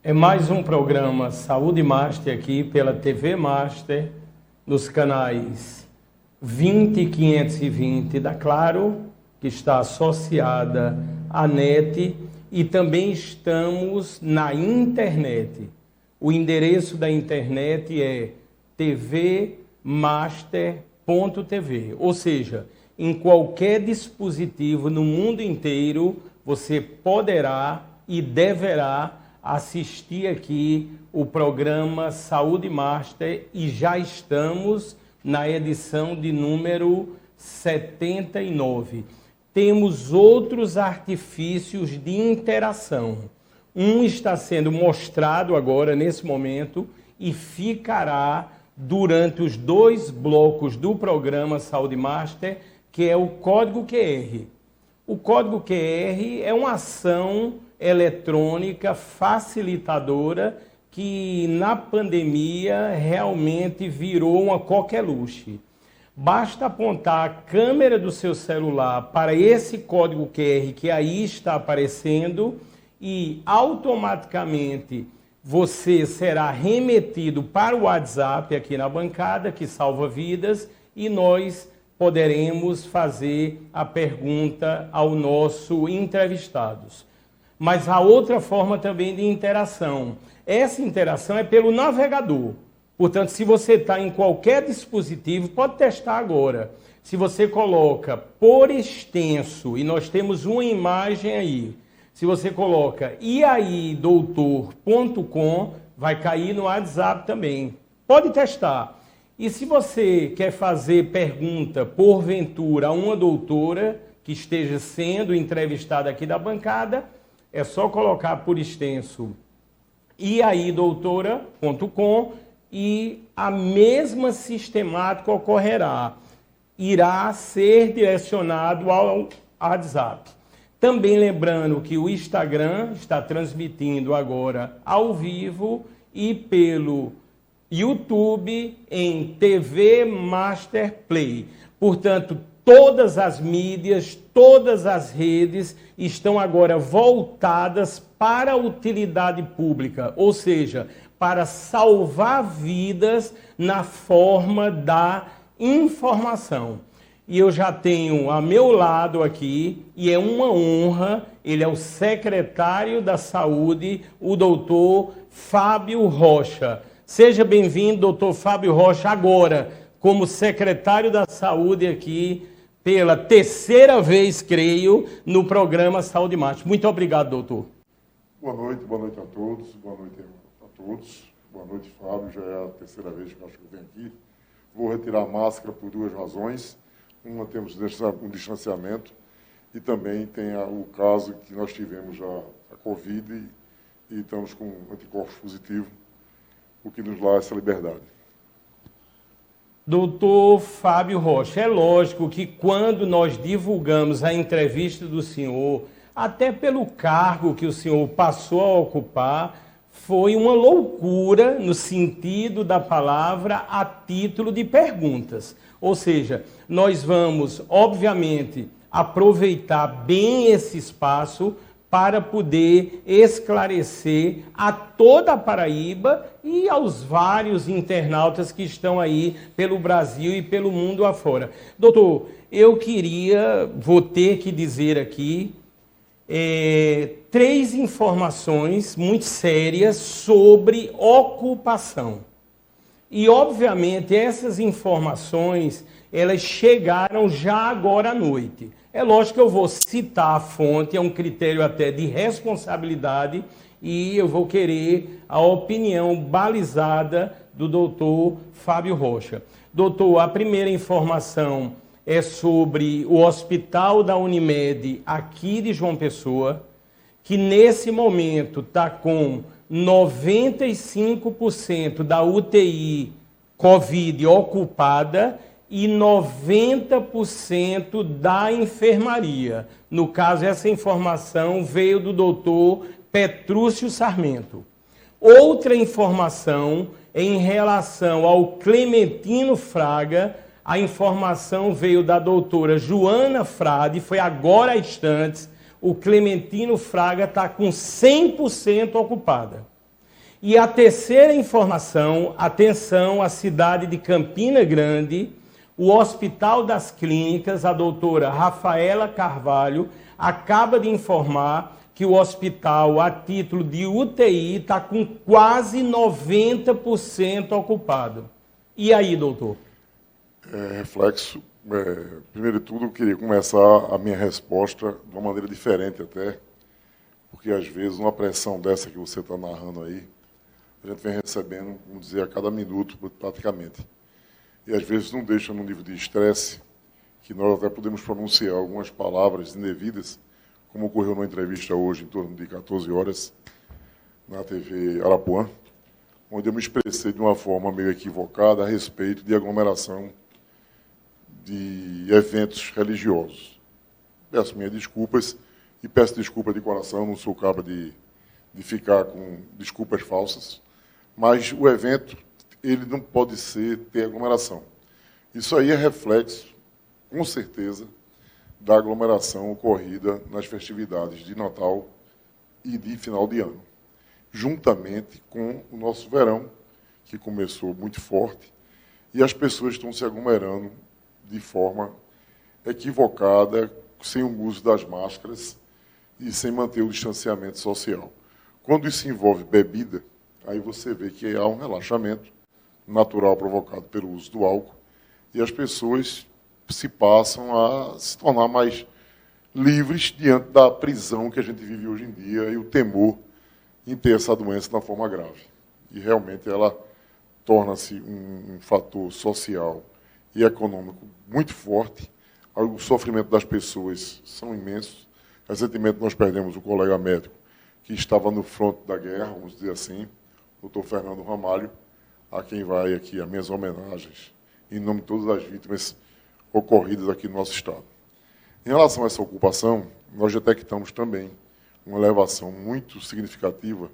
É mais um programa Saúde Master aqui pela TV Master, nos canais 20 e 520 da Claro, que está associada à NET, e também estamos na internet. O endereço da internet é tvmaster.tv, ou seja, em qualquer dispositivo no mundo inteiro você poderá e deverá assistir aqui o programa Saúde Master, e já estamos na edição de número 79. Temos outros artifícios de interação. Um está sendo mostrado agora, nesse momento, e ficará durante os 2 blocos do programa Saúde Master, que é o código QR. O código QR é uma ação eletrônica facilitadora que na pandemia realmente virou uma coqueluche. Basta apontar a câmera do seu celular para esse código QR que aí está aparecendo e automaticamente você será remetido para o WhatsApp aqui na bancada, que salva vidas, e nós poderemos fazer a pergunta ao nosso entrevistados. Mas há outra forma também de interação. Essa interação é pelo navegador. Portanto, se você está em qualquer dispositivo, pode testar agora. Se você coloca por extenso, e nós temos uma imagem aí, se você coloca iaiDoutor.com, vai cair no WhatsApp também. Pode testar. E se você quer fazer pergunta, porventura, a uma doutora que esteja sendo entrevistada aqui da bancada, é só colocar por extenso iaiDoutora.com e a mesma sistemática ocorrerá. Irá ser direcionado ao WhatsApp. Também lembrando que o Instagram está transmitindo agora ao vivo e pelo YouTube em TV Master Play. Portanto, todas as mídias, todas as redes estão agora voltadas para a utilidade pública, ou seja, para salvar vidas na forma da informação. E eu já tenho a meu lado aqui, e é uma honra, ele é o secretário da Saúde, o doutor Fábio Rocha. Seja bem-vindo, doutor Fábio Rocha, agora, como secretário da Saúde aqui, pela 3ª vez, creio, no programa Saúde Master. Muito obrigado, doutor. Boa noite a todos, boa noite a todos. Boa noite, Fábio, já é a 3ª vez que eu acho que eu venho aqui. Vou retirar a máscara por 2 razões. Uma, temos um distanciamento, e também tem o caso que nós tivemos a Covid e estamos com anticorpos positivos, o que nos dá essa liberdade. Doutor Fábio Rocha, é lógico que quando nós divulgamos a entrevista do senhor, até pelo cargo que o senhor passou a ocupar, foi uma loucura no sentido da palavra a título de perguntas. Ou seja, nós vamos, obviamente, aproveitar bem esse espaço para poder esclarecer a toda a Paraíba e aos vários internautas que estão aí pelo Brasil e pelo mundo afora. Doutor, vou ter que dizer aqui 3 informações muito sérias sobre ocupação. E, obviamente, essas informações, elas chegaram já agora à noite. É lógico que eu vou citar a fonte, é um critério até de responsabilidade, e eu vou querer a opinião balizada do doutor Fábio Rocha. Doutor, a primeira informação é sobre o Hospital da Unimed aqui de João Pessoa, que nesse momento está com 95% da UTI Covid ocupada e 90% da enfermaria. No caso, essa informação veio do doutor Petrúcio Sarmento. Outra informação em relação ao Clementino Fraga, a informação veio da doutora Joana Frade, foi agora há instantes, o Clementino Fraga está com 100% ocupada. E a terceira informação, atenção, a cidade de Campina Grande, o Hospital das Clínicas, a doutora Rafaela Carvalho, acaba de informar que o hospital, a título de UTI, está com quase 90% ocupado. E aí, doutor? Reflexo. Primeiro de tudo, eu queria começar a minha resposta de uma maneira diferente até, porque às vezes uma pressão dessa que você está narrando aí, a gente vem recebendo, vamos dizer, a cada minuto praticamente. E às vezes não deixa num nível de estresse, que nós até podemos pronunciar algumas palavras indevidas, como ocorreu numa entrevista hoje, em torno de 14 horas, na TV Arapuã, onde eu me expressei de uma forma meio equivocada a respeito de aglomeração de eventos religiosos. Peço minhas desculpas e peço desculpa de coração, não sou capaz de ficar com desculpas falsas, mas o evento ele não pode ter aglomeração. Isso aí é reflexo, com certeza, da aglomeração ocorrida nas festividades de Natal e de final de ano, juntamente com o nosso verão, que começou muito forte, e as pessoas estão se aglomerando de forma equivocada, sem o uso das máscaras e sem manter o distanciamento social. Quando isso envolve bebida, aí você vê que há um relaxamento natural provocado pelo uso do álcool e as pessoas se passam a se tornar mais livres diante da prisão que a gente vive hoje em dia e o temor em ter essa doença na forma grave. E realmente ela torna-se um fator social e econômico muito forte. O sofrimento das pessoas são imensos. Recentemente nós perdemos um colega médico que estava no fronte da guerra, vamos dizer assim, o Dr. Fernando Ramalho, a quem vai aqui as minhas homenagens, em nome de todas as vítimas ocorridas aqui no nosso estado. Em relação a essa ocupação, nós detectamos também uma elevação muito significativa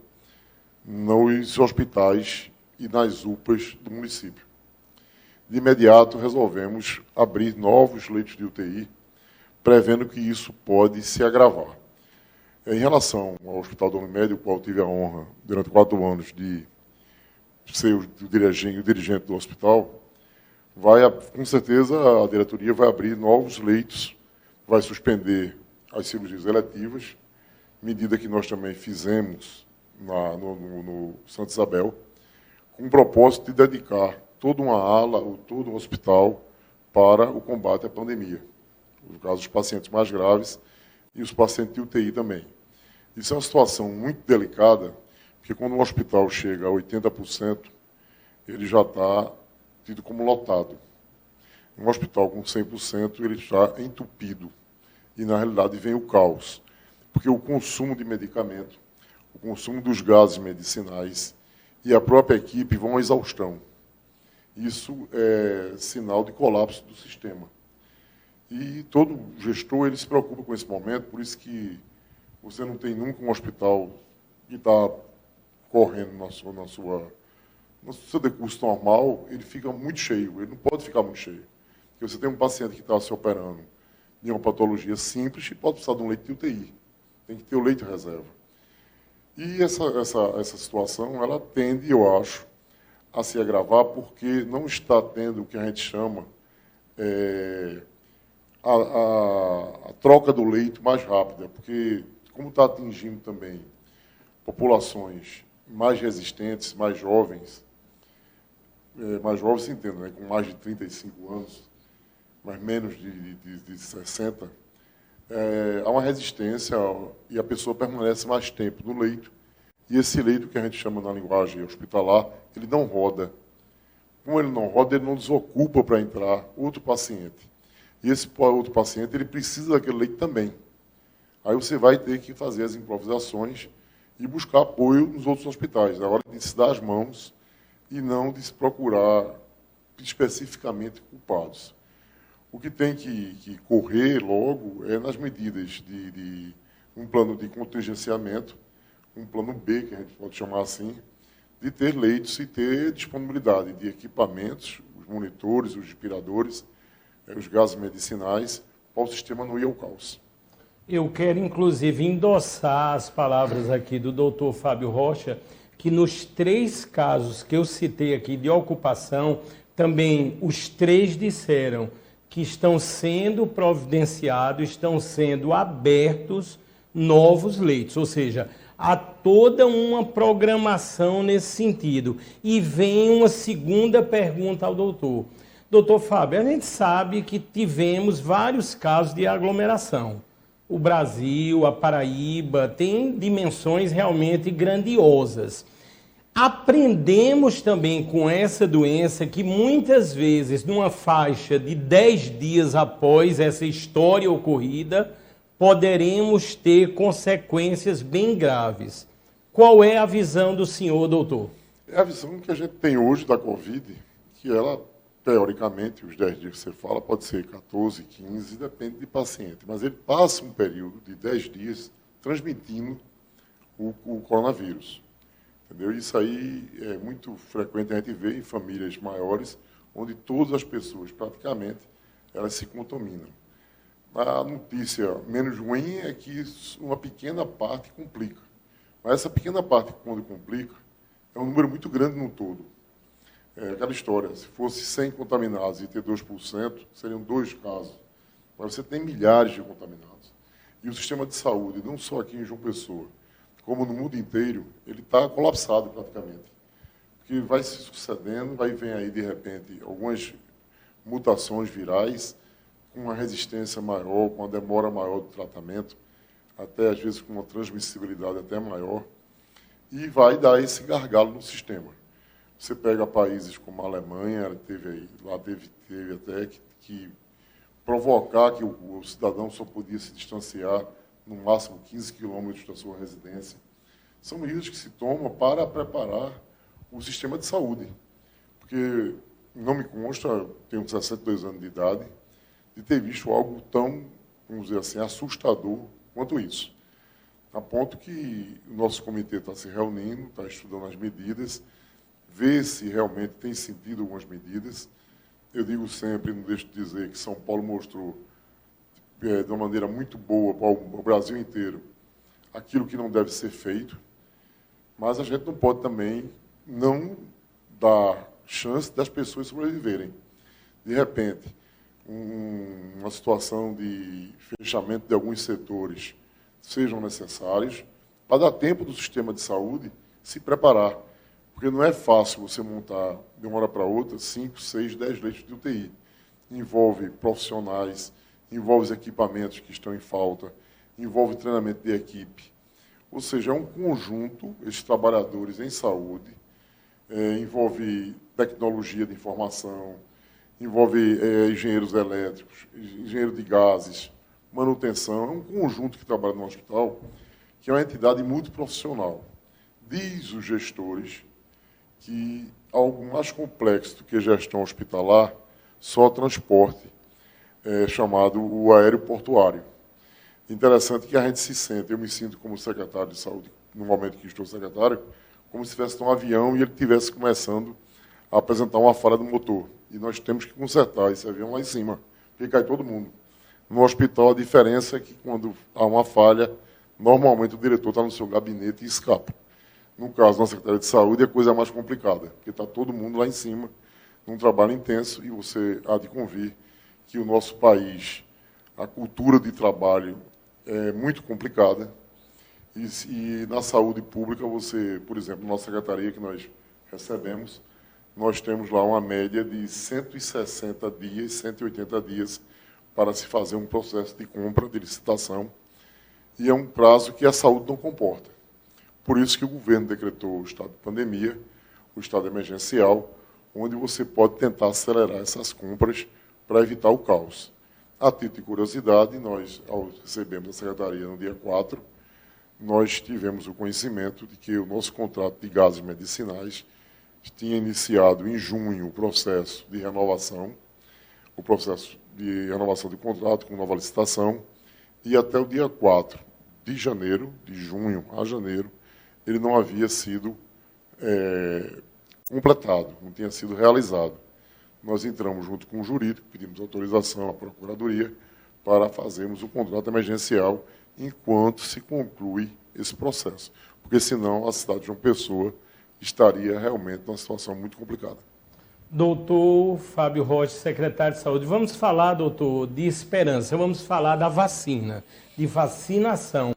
nos hospitais e nas UPAs do município. De imediato, resolvemos abrir novos leitos de UTI, prevendo que isso pode se agravar. Em relação ao Hospital Dom Unimed, o qual tive a honra, durante 4 anos, de ser o dirigente do hospital, com certeza a diretoria vai abrir novos leitos, vai suspender as cirurgias eletivas, medida que nós também fizemos no Santa Isabel, com o propósito de dedicar toda uma ala, ou todo um hospital, para o combate à pandemia. No caso, os pacientes mais graves e os pacientes de UTI também. Isso é uma situação muito delicada, porque quando um hospital chega a 80%, ele já está tido como lotado. Um hospital com 100%, ele está entupido. E, na realidade, vem o caos. Porque o consumo de medicamento, o consumo dos gases medicinais e a própria equipe vão à exaustão. Isso é sinal de colapso do sistema. E todo gestor ele se preocupa com esse momento, por isso que você não tem nunca um hospital que está correndo no seu decurso normal, ele fica muito cheio, ele não pode ficar muito cheio. Porque você tem um paciente que está se operando de uma patologia simples e pode precisar de um leito de UTI. Tem que ter o leito de reserva. E essa situação, ela tende, eu acho, a se agravar porque não está tendo o que a gente chama a troca do leito mais rápida, porque como está atingindo também populações mais resistentes, mais jovens se entende, né, com mais de 35 anos, mas menos de 60, há uma resistência e a pessoa permanece mais tempo no leito. E esse leito, que a gente chama na linguagem hospitalar, ele não roda. Como ele não roda, ele não desocupa para entrar outro paciente. E esse outro paciente, ele precisa daquele leito também. Aí você vai ter que fazer as improvisações e buscar apoio nos outros hospitais. É hora de se dar as mãos e não de se procurar especificamente culpados. O que tem que correr logo é nas medidas de um plano de contingenciamento, um plano B, que a gente pode chamar assim, de ter leitos e ter disponibilidade de equipamentos, os monitores, os respiradores, os gases medicinais, para o sistema não ir ao caos. Eu quero, inclusive, endossar as palavras aqui do doutor Fábio Rocha, que nos 3 casos que eu citei aqui de ocupação, também os 3 disseram que estão sendo providenciados, estão sendo abertos novos leitos, ou seja, há toda uma programação nesse sentido. E vem uma segunda pergunta ao doutor. Doutor Fábio, a gente sabe que tivemos vários casos de aglomeração. O Brasil, a Paraíba, tem dimensões realmente grandiosas. Aprendemos também com essa doença que muitas vezes, numa faixa de 10 dias após essa história ocorrida, poderemos ter consequências bem graves. Qual é a visão do senhor, doutor? É a visão que a gente tem hoje da Covid, que ela, teoricamente, os 10 dias que você fala, pode ser 14, 15, depende de paciente. Mas ele passa um período de 10 dias transmitindo o coronavírus. Entendeu? Isso aí é muito frequente a gente ver em famílias maiores, onde todas as pessoas, praticamente, elas se contaminam. A notícia menos ruim é que uma pequena parte complica. Mas essa pequena parte, quando complica, é um número muito grande no todo. É aquela história, se fosse 100 contaminados e ter 2%, seriam 2 casos. Mas você tem milhares de contaminados. E o sistema de saúde, não só aqui em João Pessoa, como no mundo inteiro, ele está colapsado praticamente. Porque vai se sucedendo, vai vir aí, de repente, algumas mutações virais, com uma resistência maior, com uma demora maior do tratamento, até às vezes com uma transmissibilidade até maior, e vai dar esse gargalo no sistema. Você pega países como a Alemanha, lá teve até que provocar que o cidadão só podia se distanciar no máximo 15 quilômetros da sua residência. São medidas que se tomam para preparar o sistema de saúde. Porque não me consta, tenho 62 anos de idade, de ter visto algo tão, vamos dizer assim, assustador quanto isso. A ponto que o nosso comitê está se reunindo, está estudando as medidas, ver se realmente tem sentido algumas medidas. Eu digo sempre, não deixo de dizer, que São Paulo mostrou de uma maneira muito boa para o Brasil inteiro aquilo que não deve ser feito, mas a gente não pode também não dar chance das pessoas sobreviverem. De repente, uma situação de fechamento de alguns setores sejam necessários para dar tempo do sistema de saúde se preparar. Porque não é fácil você montar, de uma hora para outra, 5, 6, 10 leitos de UTI. Envolve profissionais, envolve equipamentos que estão em falta, envolve treinamento de equipe. Ou seja, é um conjunto, esses trabalhadores em saúde, envolve tecnologia de informação, envolve engenheiros elétricos, engenheiro de gases, manutenção. É um conjunto que trabalha no hospital, que é uma entidade multiprofissional. Diz os gestores que algo mais complexo do que gestão hospitalar, só transporte, chamado o aeroportuário. Interessante que a gente se sente, eu me sinto como secretário de saúde, no momento que estou secretário, como se estivesse num avião e ele estivesse começando a apresentar uma falha do motor. E nós temos que consertar esse avião lá em cima, porque cai todo mundo. No hospital, a diferença é que quando há uma falha, normalmente o diretor está no seu gabinete e escapa. No caso da Secretaria de Saúde, a coisa é mais complicada, porque está todo mundo lá em cima, num trabalho intenso, e você há de convir que o nosso país, a cultura de trabalho é muito complicada, e na saúde pública, você, por exemplo, na nossa secretaria que nós recebemos, nós temos lá uma média de 160 dias, 180 dias para se fazer um processo de compra, de licitação, e é um prazo que a saúde não comporta. Por isso que o governo decretou o estado de pandemia, o estado emergencial, onde você pode tentar acelerar essas compras para evitar o caos. A título de curiosidade, nós, ao recebermos a secretaria no dia 4, nós tivemos o conhecimento de que o nosso contrato de gases medicinais tinha iniciado em junho o processo de renovação de contrato com nova licitação, e até o dia 4 de janeiro, de junho a janeiro, ele não havia sido completado, não tinha sido realizado. Nós entramos junto com o jurídico, pedimos autorização à Procuradoria para fazermos o contrato emergencial enquanto se conclui esse processo. Porque, senão, a cidade de João Pessoa estaria realmente numa situação muito complicada. Doutor Fábio Rocha, secretário de Saúde, vamos falar, doutor, de esperança, vamos falar da vacina, de vacinação.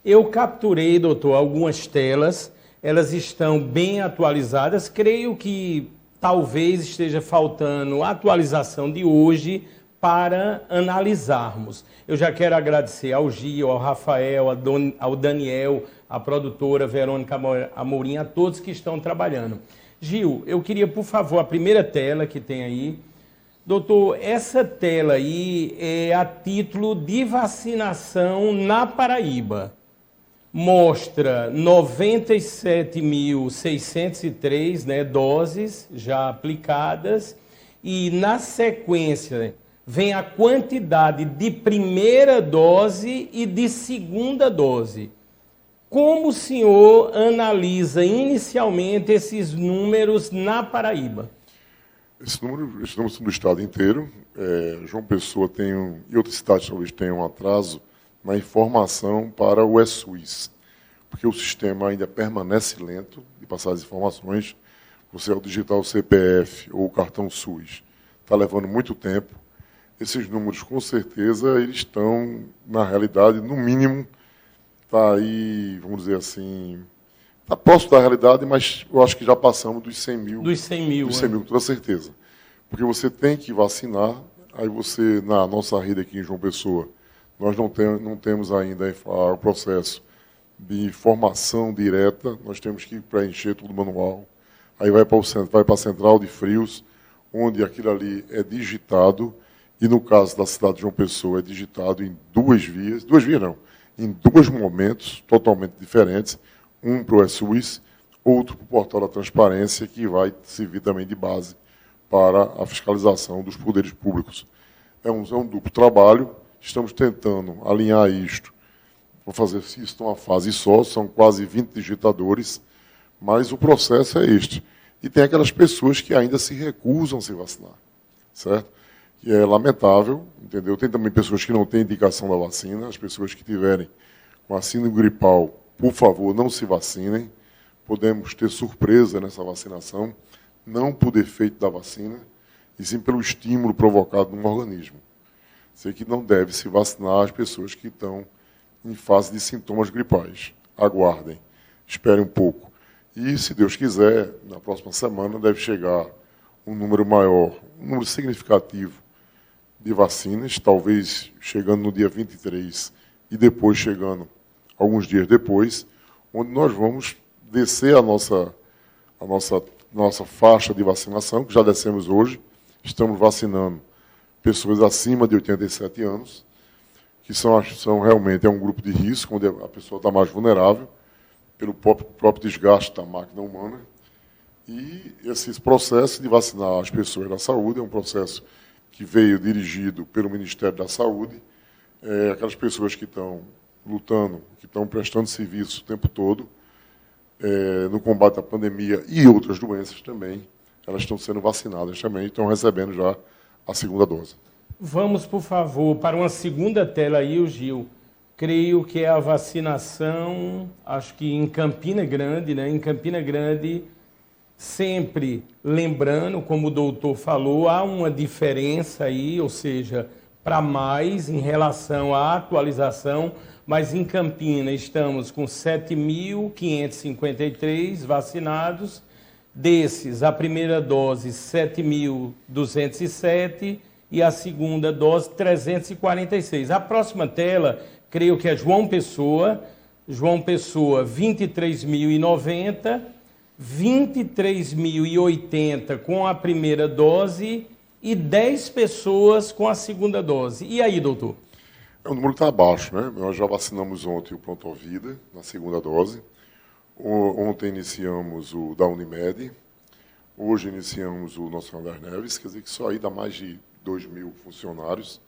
Eu capturei, doutor, algumas telas, elas estão bem atualizadas, creio que talvez esteja faltando a atualização de hoje para analisarmos. Eu já quero agradecer ao Gil, ao Rafael, ao Daniel, à produtora Verônica Amorim, a todos que estão trabalhando. Gil, eu queria, por favor, a primeira tela que tem aí. Doutor, essa tela aí é a título de vacinação na Paraíba. Mostra 97.603, né, doses já aplicadas e, na sequência, vem a quantidade de primeira dose e de segunda dose. Como o senhor analisa inicialmente esses números na Paraíba? Esses números são do estado inteiro. João Pessoa e outras cidades talvez tenham um atraso na informação para o SUS, porque o sistema ainda permanece lento de passar as informações. Você, ao digitar o CPF ou o cartão SUS, está levando muito tempo. Esses números, com certeza, eles estão, na realidade, no mínimo, está aí, vamos dizer assim, está próximo da realidade, mas eu acho que já passamos dos 100 mil. Dos 100 mil. Dos 100 mil, com toda certeza. Porque você tem que vacinar, aí você, na nossa rede aqui em João Pessoa, nós não temos ainda o processo de formação direta, nós temos que preencher tudo manual. Aí vai para a central de frios, onde aquilo ali é digitado, e no caso da cidade de João Pessoa é digitado em duas vias não, em dois momentos totalmente diferentes, um para o SUS, outro para o portal da transparência, que vai servir também de base para a fiscalização dos poderes públicos. É um duplo trabalho, estamos tentando alinhar isto. Vou fazer isso numa fase só, são quase 20 digitadores, mas o processo é este. E tem aquelas pessoas que ainda se recusam a se vacinar, certo? E é lamentável, entendeu? Tem também pessoas que não têm indicação da vacina, as pessoas que tiverem com a síndrome gripal, por favor, não se vacinem. Podemos ter surpresa nessa vacinação, não por defeito da vacina, e sim pelo estímulo provocado no organismo. Sei que não deve se vacinar as pessoas que estão em fase de sintomas gripais. Aguardem, esperem um pouco. E, se Deus quiser, na próxima semana deve chegar um número maior, um número significativo de vacinas, talvez chegando no dia 23 e depois chegando alguns dias depois, onde nós vamos descer a nossa faixa de vacinação, que já descemos hoje. Estamos vacinando pessoas acima de 87 anos, que são realmente um grupo de risco, onde a pessoa está mais vulnerável, pelo próprio desgaste da máquina humana. E esse processo de vacinar as pessoas da saúde é um processo que veio dirigido pelo Ministério da Saúde, aquelas pessoas que estão lutando, que estão prestando serviço o tempo todo, no combate à pandemia e outras doenças também, elas estão sendo vacinadas também, estão recebendo já a segunda dose. Vamos, por favor, para uma segunda tela aí, Gil. Creio que é a vacinação, acho que em Campina Grande, né? Em Campina Grande, sempre lembrando, como o doutor falou, há uma diferença aí, ou seja, para mais em relação à atualização, mas em Campina estamos com 7.553 vacinados, desses a primeira dose 7.207 e a segunda dose 346. A próxima tela, creio que é João Pessoa 23.090, 23.080 com a primeira dose e 10 pessoas com a segunda dose. E aí, doutor? O número está abaixo, né? Nós já vacinamos ontem o Pronto Vida, na segunda dose. Ontem iniciamos o da Unimed. Hoje iniciamos o Nacional das Neves, quer dizer que só aí dá mais de 2.000 funcionários.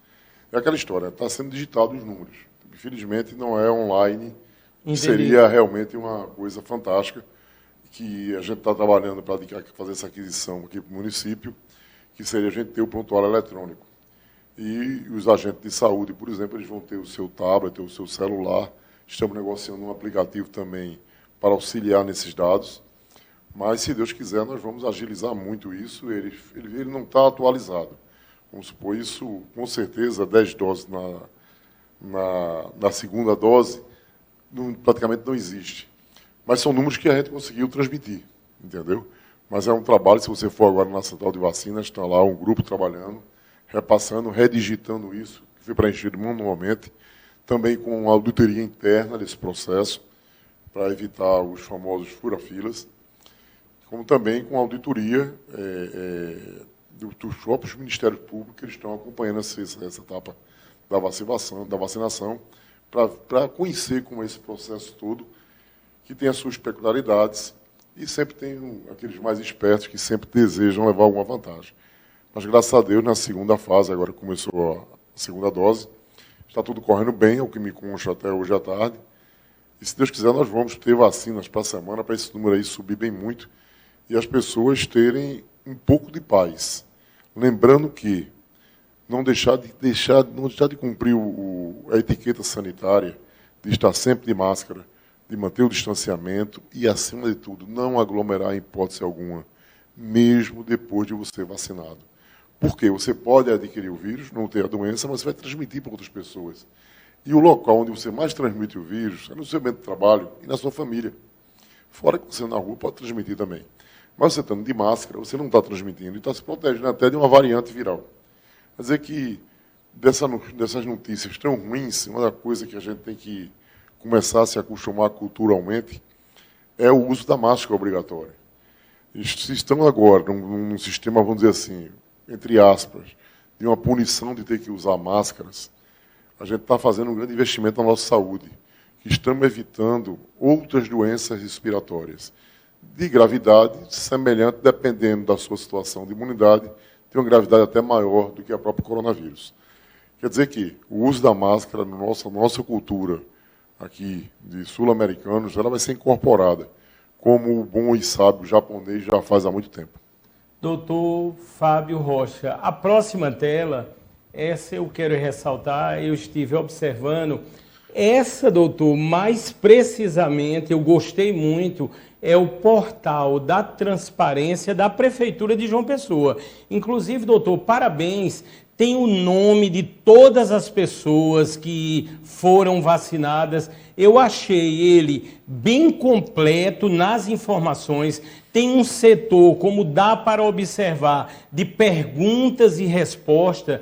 É aquela história, está sendo digitado os números. Infelizmente não é online, seria realmente uma coisa fantástica, que a gente está trabalhando para fazer essa aquisição aqui para o município, que seria a gente ter o prontuário eletrônico. E os agentes de saúde, por exemplo, eles vão ter o seu tablet, o seu celular. Estamos negociando um aplicativo também para auxiliar nesses dados. Mas, se Deus quiser, nós vamos agilizar muito isso. Ele não está atualizado. Vamos supor, isso, com certeza, 10 doses na segunda dose, praticamente não existe. Mas são números que a gente conseguiu transmitir, entendeu? Mas é um trabalho, se você for agora na Central de Vacinas, está lá um grupo trabalhando, repassando, redigitando isso, que foi preenchido manualmente, também com auditoria interna desse processo, para evitar os famosos fura-filas, como também com auditoria dos próprios Ministérios Públicos, que eles estão acompanhando essa etapa da vacinação, para conhecer como é esse processo todo, que tem as suas peculiaridades, e sempre tem aqueles mais espertos que sempre desejam levar alguma vantagem. Mas, graças a Deus, na segunda fase, agora começou a segunda dose, está tudo correndo bem, é o que me consta até hoje à tarde. E, se Deus quiser, nós vamos ter vacinas para a semana, para esse número aí subir bem muito, e as pessoas terem um pouco de paz. Lembrando que não deixar de cumprir a etiqueta sanitária, de estar sempre de máscara, de manter o distanciamento e, acima de tudo, não aglomerar em hipótese alguma, mesmo depois de você vacinado. Porque você pode adquirir o vírus, não ter a doença, mas você vai transmitir para outras pessoas. E o local onde você mais transmite o vírus é no seu ambiente de trabalho e na sua família. Fora que você na rua pode transmitir também. Mas você estando de máscara, você não está transmitindo e está se protegendo até de uma variante viral. Quer dizer que dessas notícias tão ruins, uma das coisas que a gente tem que começar a se acostumar culturalmente é o uso da máscara obrigatória. Estão agora num sistema, vamos dizer assim, entre aspas, de uma punição de ter que usar máscaras. A gente está fazendo um grande investimento na nossa saúde, que estamos evitando outras doenças respiratórias de gravidade semelhante, dependendo da sua situação de imunidade, tem uma gravidade até maior do que a própria coronavírus. Quer dizer que o uso da máscara na nossa cultura aqui de sul-americanos, ela vai ser incorporada, como o bom e sábio japonês já faz há muito tempo. Doutor Fábio Rocha, a próxima tela, essa eu quero ressaltar, eu estive observando. Essa, doutor, mais precisamente, eu gostei muito, é o portal da transparência da Prefeitura de João Pessoa. Inclusive, doutor, parabéns, tem o nome de todas as pessoas que foram vacinadas. Eu achei ele bem completo nas informações. Tem um setor, como dá para observar, de perguntas e respostas.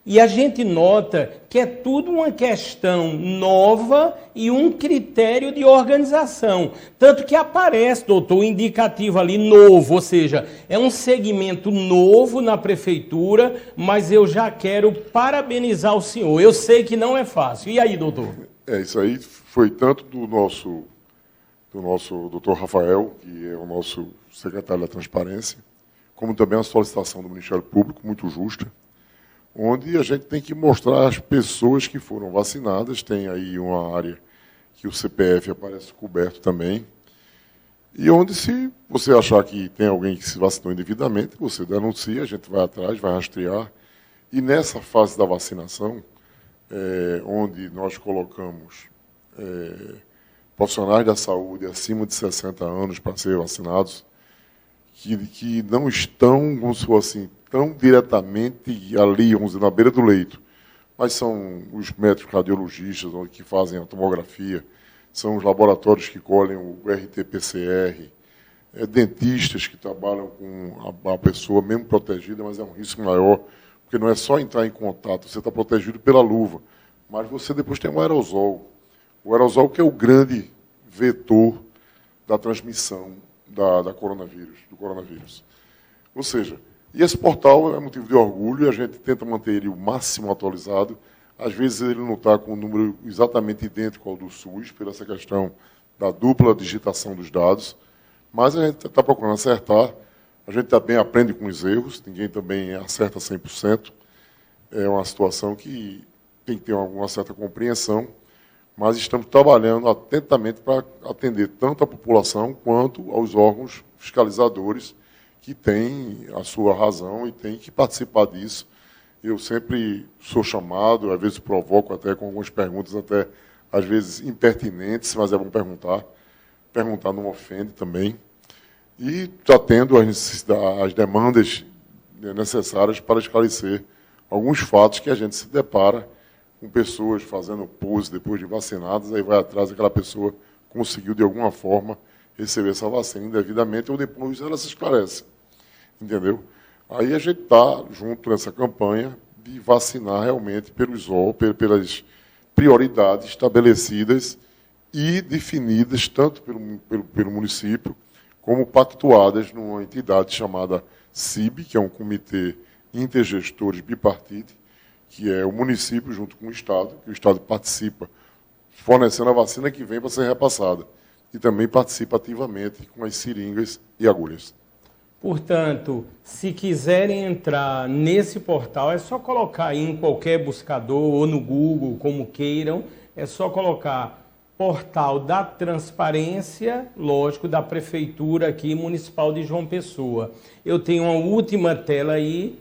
E a gente nota que é tudo uma questão nova e um critério de organização. Tanto que aparece, doutor, o indicativo ali novo, ou seja, é um segmento novo na prefeitura, mas eu já quero parabenizar o senhor. Eu sei que não é fácil. E aí, doutor? Isso aí foi tanto do nosso doutor Rafael, que é o nosso secretário da Transparência, como também a solicitação do Ministério Público, muito justa, onde a gente tem que mostrar as pessoas que foram vacinadas. Tem aí uma área que o CPF aparece coberto também, e onde, se você achar que tem alguém que se vacinou indevidamente, você denuncia, a gente vai atrás, vai rastrear. E nessa fase da vacinação, onde nós colocamos profissionais da saúde acima de 60 anos para serem vacinados, que não estão, vamos supor assim, tão diretamente ali, vamos dizer, na beira do leito, mas são os médicos radiologistas que fazem a tomografia, são os laboratórios que colhem o RT-PCR, dentistas que trabalham com a pessoa mesmo protegida, mas é um risco maior, porque não é só entrar em contato, você está protegido pela luva, mas você depois tem um aerosol. O aerosol que é o grande vetor da transmissão do coronavírus. Ou seja, e esse portal é motivo de orgulho, e a gente tenta manter ele o máximo atualizado. Às vezes ele não está com um número exatamente idêntico ao do SUS, por essa questão da dupla digitação dos dados, mas a gente está procurando acertar. A gente também aprende com os erros, ninguém também acerta 100%. É uma situação que tem que ter uma certa compreensão, mas estamos trabalhando atentamente para atender tanto a população quanto aos órgãos fiscalizadores, que têm a sua razão e têm que participar disso. Eu sempre sou chamado, às vezes provoco até com algumas perguntas, até às vezes impertinentes, mas é bom perguntar. Perguntar não ofende também. e está tendo as demandas necessárias para esclarecer alguns fatos que a gente se depara com pessoas fazendo pose depois de vacinadas, aí vai atrás daquela pessoa conseguiu, de alguma forma, receber essa vacina indevidamente, ou depois ela se esclarece. Entendeu? Aí a gente está junto nessa campanha de vacinar realmente pelas prioridades estabelecidas e definidas tanto pelo município como pactuadas numa entidade chamada CIB, que é um comitê intergestores bipartite, que é o município junto com o Estado, que o Estado participa fornecendo a vacina que vem para ser repassada e também participa ativamente com as seringas e agulhas. Portanto, se quiserem entrar nesse portal, é só colocar aí em qualquer buscador ou no Google, como queiram, é só colocar Portal da Transparência, lógico, da Prefeitura aqui Municipal de João Pessoa. Eu tenho uma última tela aí.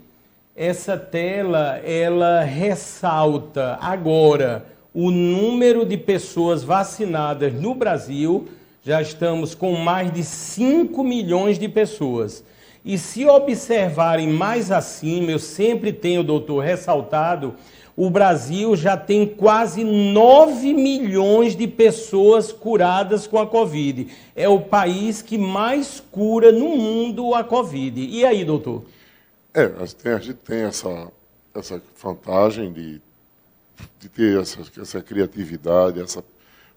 Essa tela, ela ressalta agora o número de pessoas vacinadas no Brasil. Já estamos com mais de 5 milhões de pessoas. E se observarem mais acima, eu sempre tenho, doutor, ressaltado, o Brasil já tem quase 9 milhões de pessoas curadas com a Covid. É o país que mais cura no mundo a Covid. E aí, doutor? A gente tem essa vantagem de ter essa criatividade, essa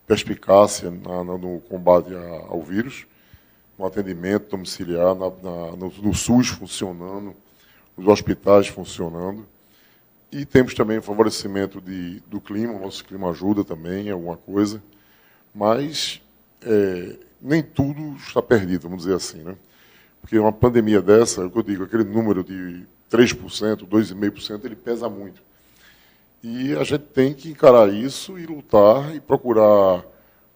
perspicácia no combate ao vírus, no atendimento domiciliar, no SUS funcionando, nos hospitais funcionando. E temos também o favorecimento do clima, o nosso clima ajuda também em alguma coisa, mas nem tudo está perdido, vamos dizer assim, né? Porque uma pandemia dessa, é o que eu digo, aquele número de 3%, 2,5%, ele pesa muito. E a gente tem que encarar isso e lutar e procurar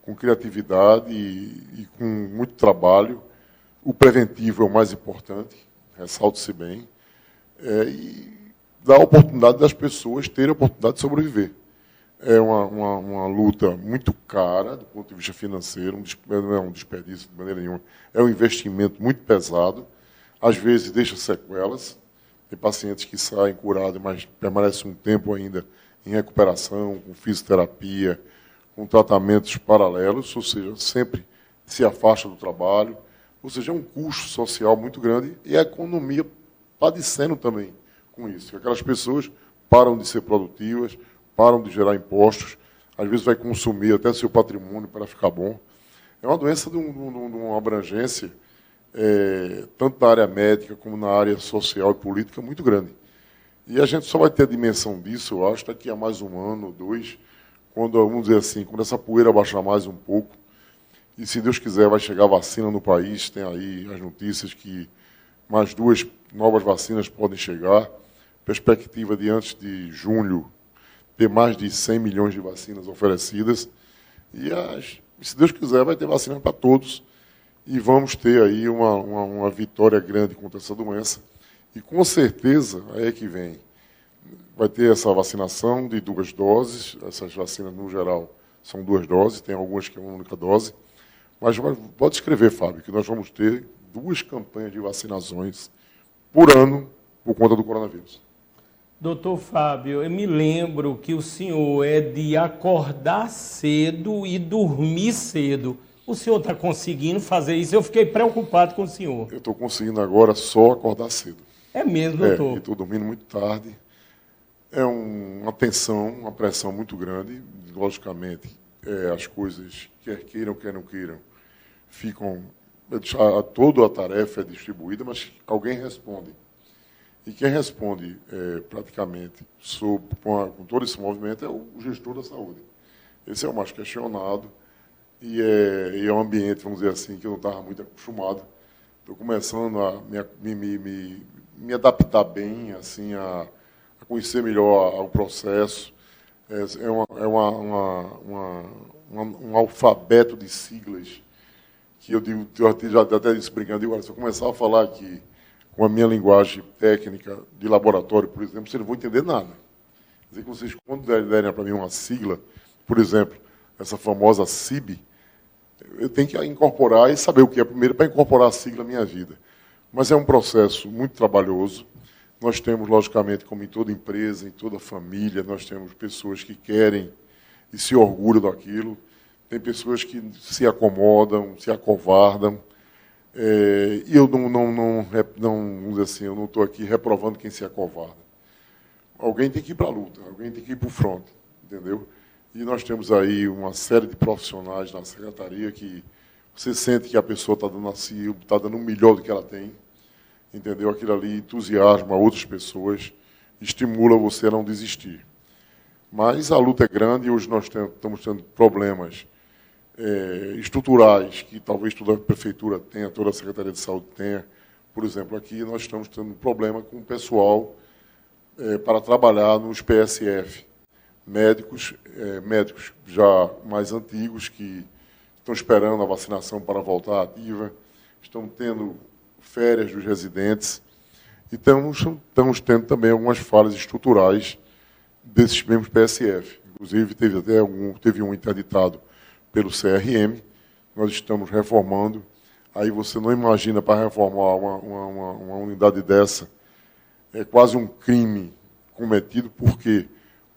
com criatividade e com muito trabalho. O preventivo é o mais importante, ressalte-se bem, e dar a oportunidade das pessoas terem a oportunidade de sobreviver. É uma luta muito cara do ponto de vista financeiro, não é um desperdício de maneira nenhuma, é um investimento muito pesado, às vezes deixa sequelas, tem pacientes que saem curados, mas permanecem um tempo ainda em recuperação, com fisioterapia, com tratamentos paralelos, ou seja, sempre se afasta do trabalho, ou seja, é um custo social muito grande e a economia padecendo também com isso. Aquelas pessoas param de ser produtivas, param de gerar impostos, às vezes vai consumir até seu patrimônio para ficar bom. É uma doença de uma abrangência, tanto na área médica como na área social e política, muito grande. E a gente só vai ter a dimensão disso, eu acho, daqui a mais um ano ou dois, quando, vamos dizer assim, quando essa poeira baixar mais um pouco, e se Deus quiser vai chegar vacina no país, tem aí as notícias que mais 2 novas vacinas podem chegar, perspectiva de antes de junho ter mais de 100 milhões de vacinas oferecidas, e se Deus quiser vai ter vacina para todos, e vamos ter aí uma vitória grande contra essa doença, e com certeza, aí é que vem, vai ter essa vacinação de 2 doses, essas vacinas no geral são 2 doses, tem algumas que é uma única dose, mas pode escrever, Fábio, que nós vamos ter 2 campanhas de vacinações por ano por conta do coronavírus. Doutor Fábio, eu me lembro que o senhor é de acordar cedo e dormir cedo. O senhor está conseguindo fazer isso? Eu fiquei preocupado com o senhor. Eu estou conseguindo agora só acordar cedo. É mesmo, doutor? Estou dormindo muito tarde. É uma tensão, uma pressão muito grande. Logicamente, as coisas, quer queiram, quer não queiram, ficam... Toda a tarefa é distribuída, mas alguém responde. E quem responde praticamente com todo esse movimento é o gestor da saúde. Esse é o mais questionado e é um ambiente, vamos dizer assim, que eu não estava muito acostumado. Estou começando a me adaptar bem, assim, a conhecer melhor o processo. Um alfabeto de siglas que eu já até disse brincando, agora, se eu começar a falar aqui com a minha linguagem técnica de laboratório, por exemplo, vocês não vão entender nada. Quer dizer que vocês, quando derem para mim uma sigla, por exemplo, essa famosa CIB, Eu tenho que incorporar e saber o que é primeiro para incorporar a sigla à minha vida. Mas é um processo muito trabalhoso. Nós temos, logicamente, como em toda empresa, em toda família, nós temos pessoas que querem e se orgulham daquilo. Tem pessoas que se acomodam, se acovardam. E eu vamos dizer assim, eu não estou aqui reprovando quem se acovarda. Alguém tem que ir para a luta, alguém tem que ir para o front, entendeu? E nós temos aí uma série de profissionais na secretaria que você sente que a pessoa está dando assim, está dando o melhor do que ela tem, entendeu? Aquilo ali entusiasma outras pessoas, estimula você a não desistir. Mas a luta é grande e hoje nós estamos tendo problemas estruturais que talvez toda a prefeitura tenha, toda a Secretaria de Saúde tenha. Por exemplo, aqui nós estamos tendo um problema com o pessoal para trabalhar nos PSF. Médicos já mais antigos que estão esperando a vacinação para voltar ativa, estão tendo férias dos residentes e estamos tendo também algumas falhas estruturais desses mesmos PSF. Inclusive, teve um interditado pelo CRM, nós estamos reformando. Aí você não imagina, para reformar uma unidade dessa, é quase um crime cometido. Por quê?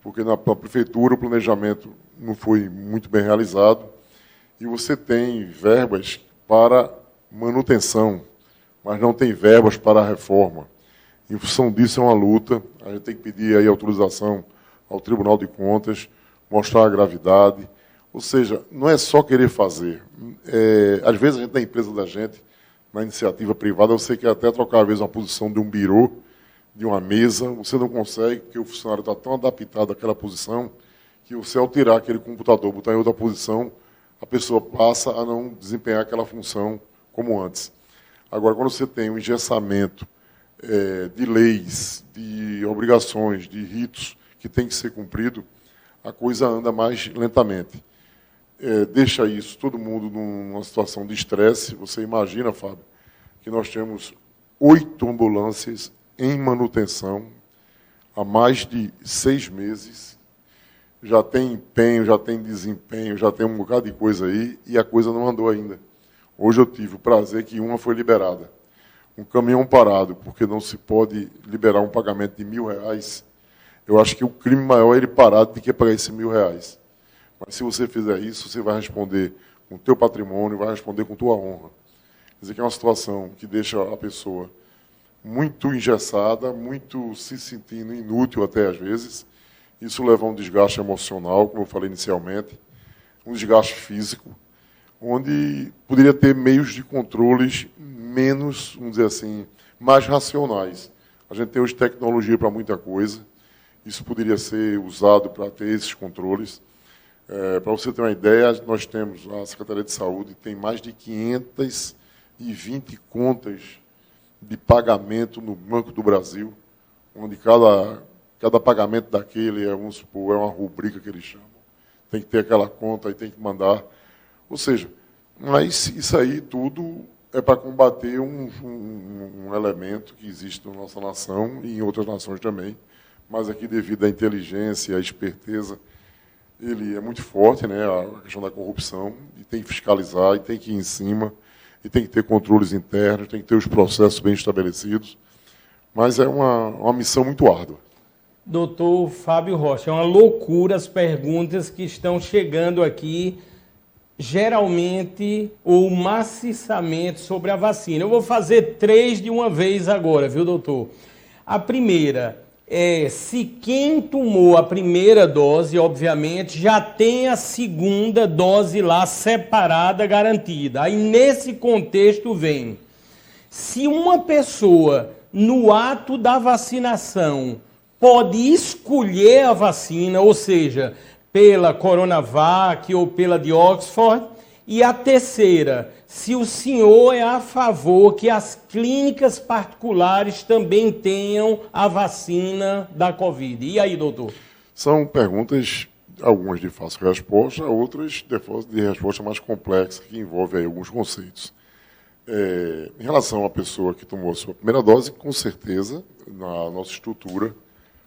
Porque na prefeitura o planejamento não foi muito bem realizado e você tem verbas para manutenção, mas não tem verbas para a reforma. Em função disso, é uma luta. A gente tem que pedir aí autorização ao Tribunal de Contas, mostrar a gravidade. Ou seja, não é só querer fazer. Às vezes, a gente, na empresa da gente, na iniciativa privada, você quer até trocar, às vezes, uma posição de um birô, de uma mesa, você não consegue, porque o funcionário está tão adaptado àquela posição, que você, ao tirar aquele computador, botar em outra posição, a pessoa passa a não desempenhar aquela função como antes. Agora, quando você tem um engessamento de leis, de obrigações, de ritos que tem que ser cumprido, a coisa anda mais lentamente. Deixa isso, todo mundo numa situação de estresse. Você imagina, Fábio, que nós temos 8 ambulâncias em manutenção há mais de 6 meses, já tem empenho, já tem desempenho, já tem um bocado de coisa aí, e a coisa não andou ainda. Hoje eu tive o prazer que uma foi liberada. Um caminhão parado, porque não se pode liberar um pagamento de R$1.000. Eu acho que o crime maior é ele parar do que pagar esses R$1.000. Mas se você fizer isso, você vai responder com o teu patrimônio, vai responder com tua honra. Quer dizer que é uma situação que deixa a pessoa muito engessada, muito se sentindo inútil até às vezes. Isso leva a um desgaste emocional, como eu falei inicialmente, um desgaste físico, onde poderia ter meios de controles menos, vamos dizer assim, mais racionais. A gente tem hoje tecnologia para muita coisa, isso poderia ser usado para ter esses controles. Para você ter uma ideia, nós temos, a Secretaria de Saúde tem mais de 520 contas de pagamento no Banco do Brasil, onde cada pagamento daquele vamos supor, é uma rubrica que eles chamam. Tem que ter aquela conta e tem que mandar. Ou seja, mas isso aí tudo é para combater um elemento que existe na nossa nação e em outras nações também, mas aqui, devido à inteligência, à esperteza, ele é muito forte, né, a questão da corrupção, e tem que fiscalizar, e tem que ir em cima, e tem que ter controles internos, tem que ter os processos bem estabelecidos, mas é uma missão muito árdua. Doutor Fábio Rocha, é uma loucura as perguntas que estão chegando aqui, geralmente ou maciçamente sobre a vacina. Eu vou fazer 3 de uma vez agora, viu, doutor? A primeira é se quem tomou a primeira dose, obviamente, já tem a segunda dose lá separada, garantida. Aí, nesse contexto, vem: se uma pessoa, no ato da vacinação, pode escolher a vacina, ou seja, pela Coronavac ou pela de Oxford. E a terceira, se o senhor é a favor que as clínicas particulares também tenham a vacina da Covid. E aí, doutor? São perguntas, algumas de fácil resposta, outras de resposta mais complexa, que envolve aí alguns conceitos. Em relação à pessoa que tomou a sua primeira dose, com certeza, na nossa estrutura,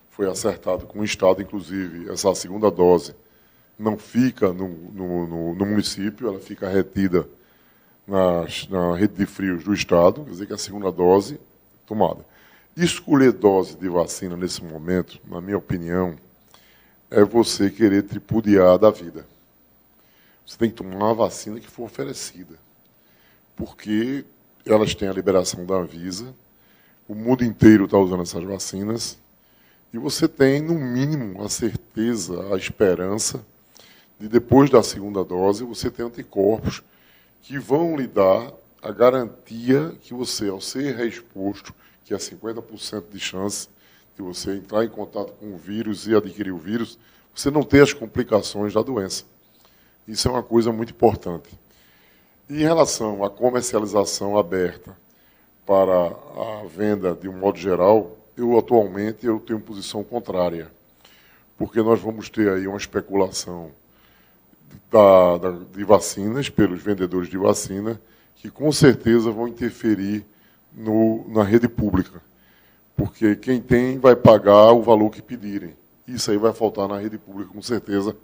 foi acertado com o Estado, inclusive, essa segunda dose não fica no município, ela fica retida na rede de frios do Estado, quer dizer que a segunda dose tomada. Escolher dose de vacina nesse momento, na minha opinião, é você querer tripudiar da vida. Você tem que tomar a vacina que for oferecida, porque elas têm a liberação da Anvisa, o mundo inteiro está usando essas vacinas, e você tem, no mínimo, a certeza, a esperança de, depois da segunda dose, você ter anticorpos que vão lhe dar a garantia que você, ao ser reexposto, que é 50% de chance de você entrar em contato com o vírus e adquirir o vírus, você não ter as complicações da doença. Isso é uma coisa muito importante. E em relação à comercialização aberta para a venda de um modo geral, atualmente tenho posição contrária, porque nós vamos ter aí uma especulação de vacinas pelos vendedores de vacina, que com certeza vão interferir na rede pública, porque quem tem vai pagar o valor que pedirem. Isso aí vai faltar na rede pública, com certeza,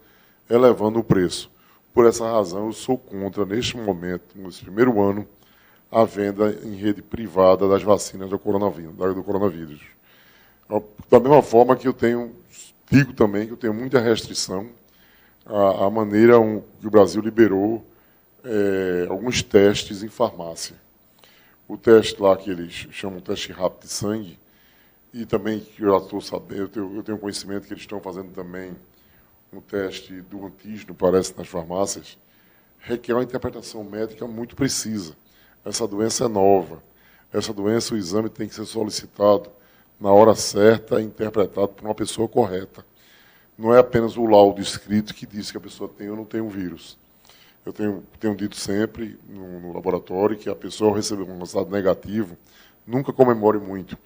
elevando o preço. Por essa razão, eu sou contra, neste momento, nesse primeiro ano, a venda em rede privada das vacinas do coronavírus. Da mesma forma que digo também que eu tenho muita restrição à maneira que o Brasil liberou alguns testes em farmácia. O teste lá que eles chamam de teste rápido de sangue, e também que eu já estou sabendo, eu tenho conhecimento que eles estão fazendo também um teste do antígeno, parece, nas farmácias, requer uma interpretação médica muito precisa. Essa doença é nova. Essa doença, o exame tem que ser solicitado na hora certa e interpretado por uma pessoa correta. Não é apenas o laudo escrito que diz que a pessoa tem ou não tem o vírus. Eu tenho dito sempre no laboratório que a pessoa, ao receber um resultado negativo, nunca comemore muito,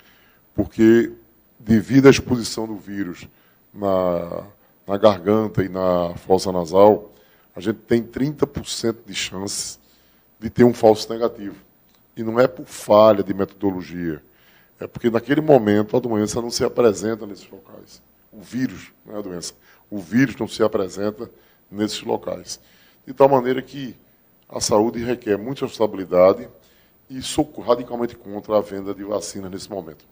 porque, devido à exposição do vírus na garganta e na fossa nasal, a gente tem 30% de chance de ter um falso negativo. E não é por falha de metodologia, é porque, naquele momento, a doença não se apresenta nesses locais. O vírus, não é a doença, o vírus não se apresenta nesses locais. De tal maneira que a saúde requer muita responsabilidade e sou radicalmente contra a venda de vacina nesse momento.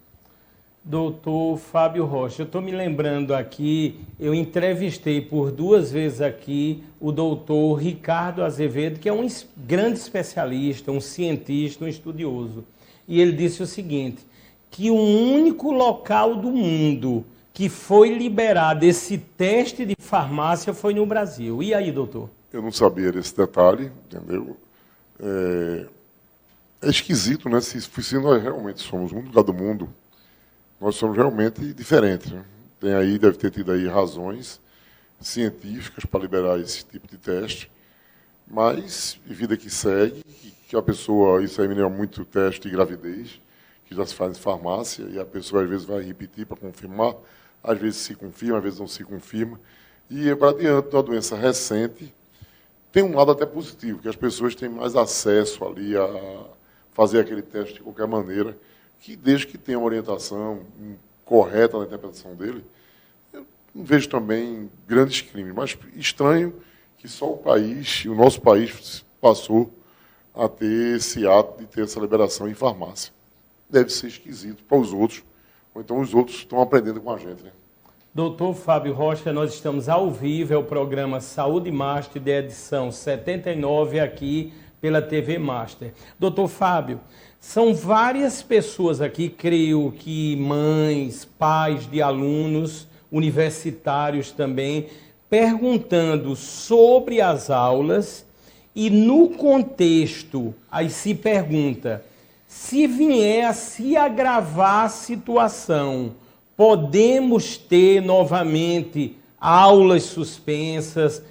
Doutor Fábio Rocha, eu estou me lembrando aqui, eu entrevistei por 2 vezes aqui o doutor Ricardo Azevedo, que é um grande especialista, um cientista, um estudioso. E ele disse o seguinte, que o único local do mundo que foi liberado esse teste de farmácia foi no Brasil. E aí, doutor? Eu não sabia desse detalhe, entendeu? É esquisito, né? Se nós realmente somos um lugar do mundo, nós somos realmente diferentes. Né? Deve ter tido aí razões científicas para liberar esse tipo de teste, mas vida que segue, que a pessoa, isso aí me lembra muito teste de gravidez, que já se faz em farmácia, e a pessoa às vezes vai repetir para confirmar, às vezes se confirma, às vezes não se confirma. E para diante de uma doença recente, tem um lado até positivo, que as pessoas têm mais acesso ali a fazer aquele teste de qualquer maneira, que desde que tenha uma orientação correta na interpretação dele, eu não vejo também grandes crimes, mas estranho que só o nosso país passou a ter esse ato de ter essa liberação em farmácia. Deve ser esquisito para os outros, ou então os outros estão aprendendo com a gente, né? Doutor Fábio Rocha, nós estamos ao vivo, é o programa Saúde Master, de edição 79, aqui pela TV Master. Doutor Fábio, são várias pessoas aqui, creio que mães, pais de alunos, universitários também, perguntando sobre as aulas e no contexto, aí se pergunta, se vier a se agravar a situação, podemos ter novamente aulas suspensas?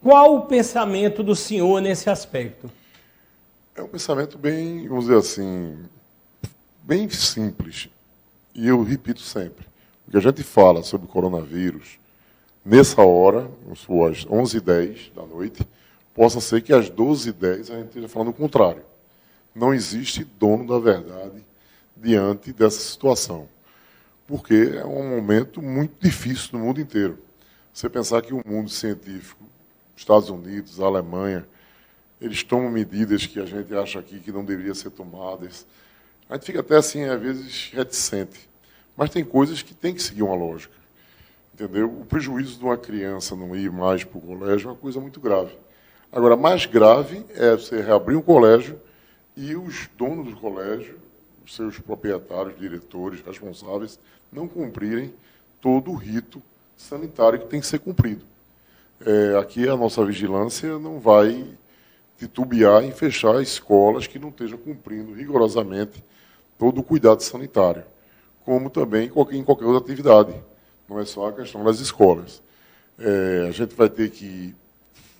Qual o pensamento do senhor nesse aspecto? É um pensamento bem, vamos dizer assim, bem simples. E eu repito sempre, o que a gente fala sobre o coronavírus, nessa hora, às 11h10 da noite, possa ser que às 12h10 a gente esteja falando o contrário. Não existe dono da verdade diante dessa situação, porque é um momento muito difícil no mundo inteiro. Você pensar que o mundo científico, Estados Unidos, a Alemanha, eles tomam medidas que a gente acha aqui que não deveriam ser tomadas. A gente fica até assim, às vezes, reticente. Mas tem coisas que tem que seguir uma lógica. Entendeu? O prejuízo de uma criança não ir mais para o colégio é uma coisa muito grave. Agora, mais grave é você reabrir um colégio e os donos do colégio, os seus proprietários, diretores, responsáveis, não cumprirem todo o rito sanitário que tem que ser cumprido. Aqui a nossa vigilância não vai titubear em fechar escolas que não estejam cumprindo rigorosamente todo o cuidado sanitário, como também em qualquer outra atividade. Não é só a questão das escolas. A gente vai ter que,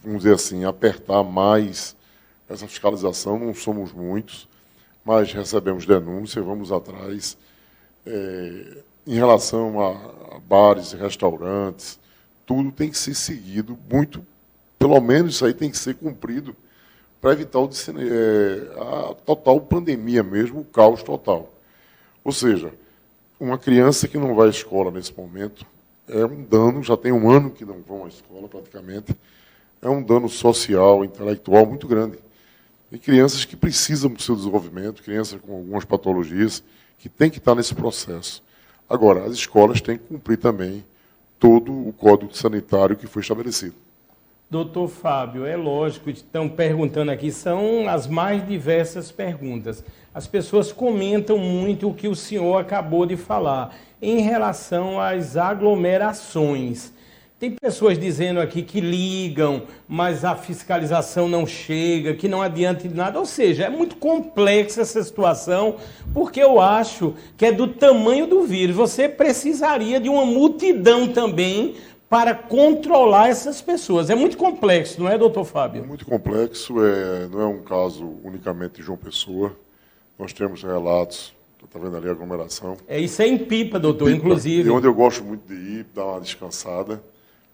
vamos dizer assim, apertar mais essa fiscalização. Não somos muitos, mas recebemos denúncia, vamos atrás. Em relação a bares e restaurantes, tudo tem que ser seguido muito, pelo menos isso aí tem que ser cumprido para evitar a total pandemia mesmo, o caos total. Ou seja, uma criança que não vai à escola nesse momento é um dano, já tem um ano que não vão à escola praticamente, é um dano social, intelectual muito grande. E crianças que precisam do seu desenvolvimento, crianças com algumas patologias, que têm que estar nesse processo. Agora, as escolas têm que cumprir também todo o código sanitário que foi estabelecido. Doutor Fábio, é lógico, estão perguntando aqui, são as mais diversas perguntas. As pessoas comentam muito o que o senhor acabou de falar em relação às aglomerações. Tem pessoas dizendo aqui que ligam, mas a fiscalização não chega, que não adianta de nada. Ou seja, é muito complexa essa situação, porque eu acho que é do tamanho do vírus. Você precisaria de uma multidão também para controlar essas pessoas. É muito complexo, não é, doutor Fábio? É muito complexo, não é um caso unicamente de João Pessoa. Nós temos relatos, está vendo ali a aglomeração. Isso é em Pipa, doutor, Pipa, inclusive. E onde eu gosto muito de ir, dar uma descansada.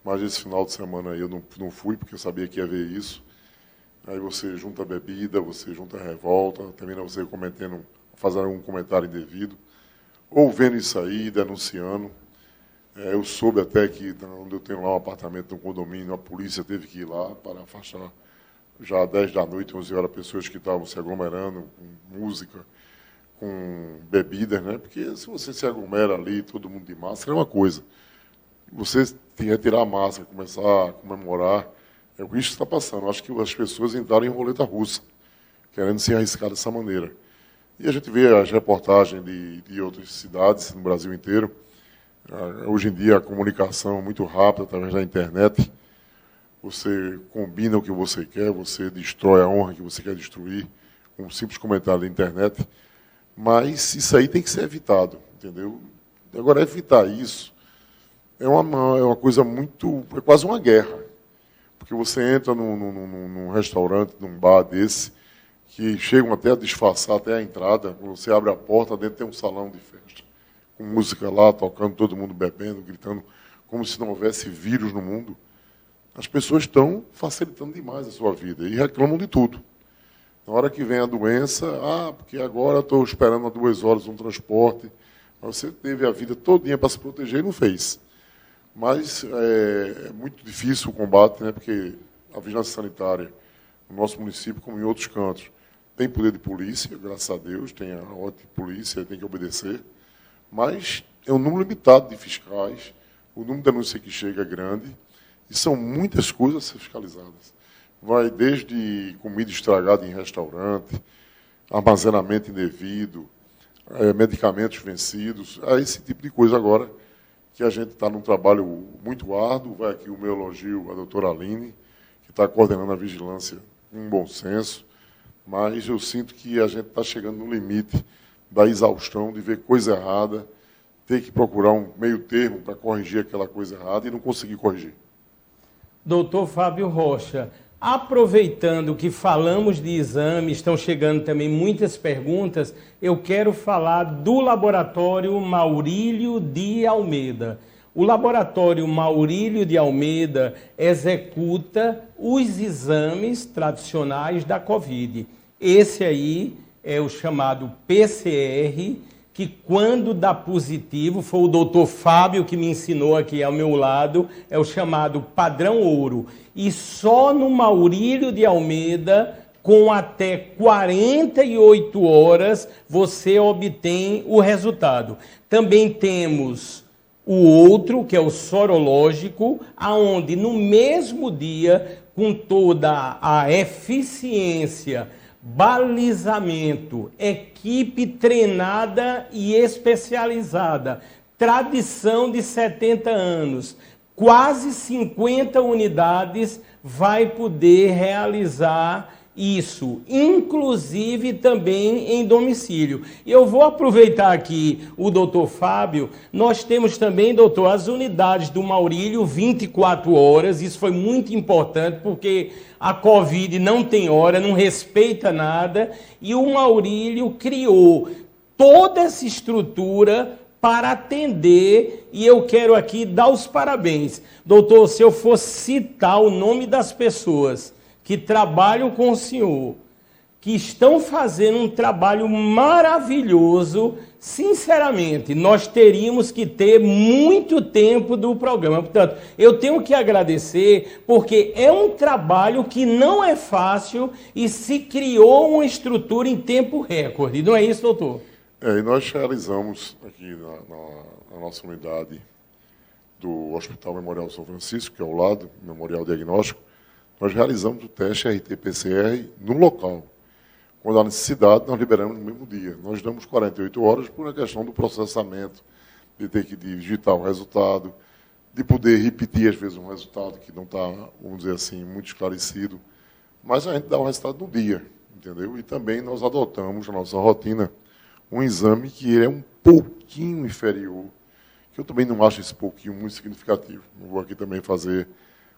Mas esse final de semana aí eu não fui, porque eu sabia que ia ver isso. Aí você junta bebida, você junta revolta, termina você fazendo algum comentário indevido, ou vendo isso aí, denunciando. Eu soube até que, onde eu tenho lá um apartamento, um condomínio, a polícia teve que ir lá para afastar, já às 10 da noite, 11 horas, pessoas que estavam se aglomerando, com música, com bebidas, né? Porque se você se aglomera ali, todo mundo de máscara, é uma coisa. Você tem que retirar a máscara, começar a comemorar. É o que está passando. Acho que as pessoas entraram em roleta russa, querendo se arriscar dessa maneira. E a gente vê as reportagens de outras cidades no Brasil inteiro. Hoje em dia, a comunicação é muito rápida, através da internet. Você combina o que você quer, você destrói a honra que você quer destruir, com um simples comentário da internet. Mas isso aí tem que ser evitado, entendeu? Agora, evitar isso é uma coisa muito... é quase uma guerra. Porque você entra num restaurante, num bar desse, que chegam até a disfarçar até a entrada, quando você abre a porta, dentro tem um salão de festa, com música lá, tocando, todo mundo bebendo, gritando, como se não houvesse vírus no mundo. As pessoas estão facilitando demais a sua vida e reclamam de tudo. Na hora que vem a doença, porque agora estou esperando 2 horas um transporte. Você teve a vida todinha para se proteger e não fez. Mas é muito difícil o combate, né, porque a vigilância sanitária, no nosso município, como em outros cantos, tem poder de polícia, graças a Deus, tem a ordem de polícia, tem que obedecer, mas é um número limitado de fiscais, o número de denúncias que chega é grande, e são muitas coisas a ser fiscalizadas. Vai desde comida estragada em restaurante, armazenamento indevido, medicamentos vencidos, a esse tipo de coisa agora, que a gente está num trabalho muito árduo. Vai aqui o meu elogio à doutora Aline, que está coordenando a vigilância com bom senso, mas eu sinto que a gente está chegando no limite da exaustão de ver coisa errada, ter que procurar um meio termo para corrigir aquela coisa errada e não conseguir corrigir. Doutor Fábio Rocha, aproveitando que falamos de exame, estão chegando também muitas perguntas, eu quero falar do Laboratório Maurílio de Almeida. O Laboratório Maurílio de Almeida executa os exames tradicionais da Covid. Esse aí é o chamado PCR, que quando dá positivo, foi o doutor Fábio que me ensinou aqui ao meu lado, é o chamado padrão ouro. E só no Maurílio de Almeida, com até 48 horas, você obtém o resultado. Também temos o outro, que é o sorológico, aonde no mesmo dia, com toda a eficiência, balizamento, equipe treinada e especializada, tradição de 70 anos, quase 50 unidades vai poder realizar isso, inclusive também em domicílio. Eu vou aproveitar aqui o doutor Fábio. Nós temos também, doutor, as unidades do Maurílio 24 horas. Isso foi muito importante porque a Covid não tem hora, não respeita nada. E o Maurílio criou toda essa estrutura para atender, e eu quero aqui dar os parabéns. Doutor, se eu for citar o nome das pessoas que trabalham com o senhor, que estão fazendo um trabalho maravilhoso, sinceramente, nós teríamos que ter muito tempo do programa. Portanto, eu tenho que agradecer, porque é um trabalho que não é fácil e se criou uma estrutura em tempo recorde. Não é isso, doutor? E nós realizamos aqui na nossa unidade do Hospital Memorial São Francisco, que é ao lado, Memorial Diagnóstico, nós realizamos o teste RT-PCR no local. Quando há necessidade, nós liberamos no mesmo dia. Nós damos 48 horas por uma questão do processamento, de ter que digitar o resultado, de poder repetir, às vezes, um resultado que não está, vamos dizer assim, muito esclarecido. Mas a gente dá o resultado no dia, entendeu? E também nós adotamos na nossa rotina um exame que é um pouquinho inferior, que eu também não acho esse pouquinho muito significativo. Não vou aqui também fazer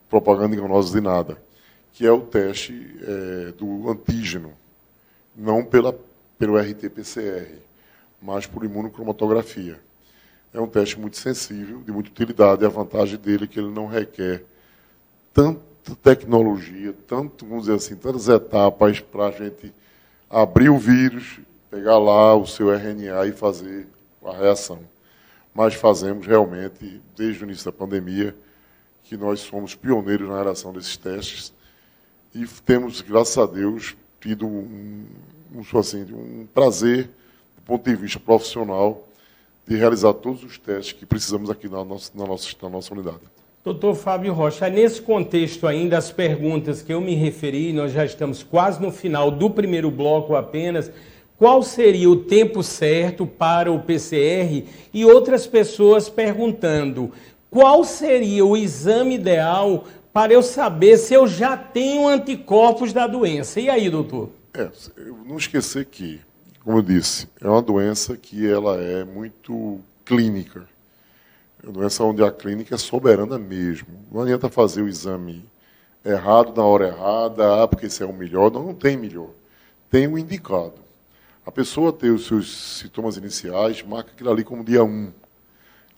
propaganda enganosa de nada, que é o teste do antígeno, não pelo RT-PCR, mas por imunocromatografia. É um teste muito sensível, de muita utilidade, e a vantagem dele é que ele não requer tanta tecnologia, vamos dizer assim, tantas etapas para a gente abrir o vírus, pegar lá o seu RNA e fazer a reação. Mas fazemos realmente, desde o início da pandemia, que nós somos pioneiros na realização desses testes e temos, graças a Deus, tido um prazer, do ponto de vista profissional, de realizar todos os testes que precisamos aqui na nossa unidade. Doutor Fábio Rocha, nesse contexto ainda, as perguntas que eu me referi, nós já estamos quase no final do primeiro bloco apenas. Qual seria o tempo certo para o PCR? E outras pessoas perguntando, qual seria o exame ideal para eu saber se eu já tenho anticorpos da doença? E aí, doutor? Não esquecer que, como eu disse, é uma doença que ela é muito clínica. É uma doença onde a clínica é soberana mesmo. Não adianta fazer o exame errado na hora errada, porque esse é o melhor. Não tem melhor. Tem o indicado. A pessoa tem os seus sintomas iniciais, marca aquilo ali como dia 1.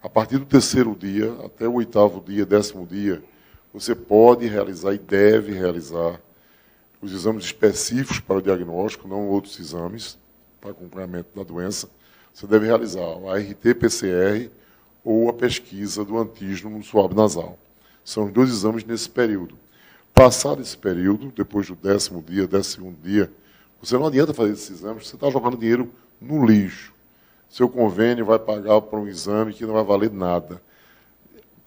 A partir do 3º dia, até o 8º dia, 10º dia, você pode realizar e deve realizar os exames específicos para o diagnóstico, não outros exames para acompanhamento da doença. Você deve realizar a RT-PCR ou a pesquisa do antígeno no suave nasal. São os 2 exames nesse período. Passado esse período, depois do 10º dia, 12º dia, você não adianta fazer esses exames, você está jogando dinheiro no lixo. Seu convênio vai pagar por um exame que não vai valer nada.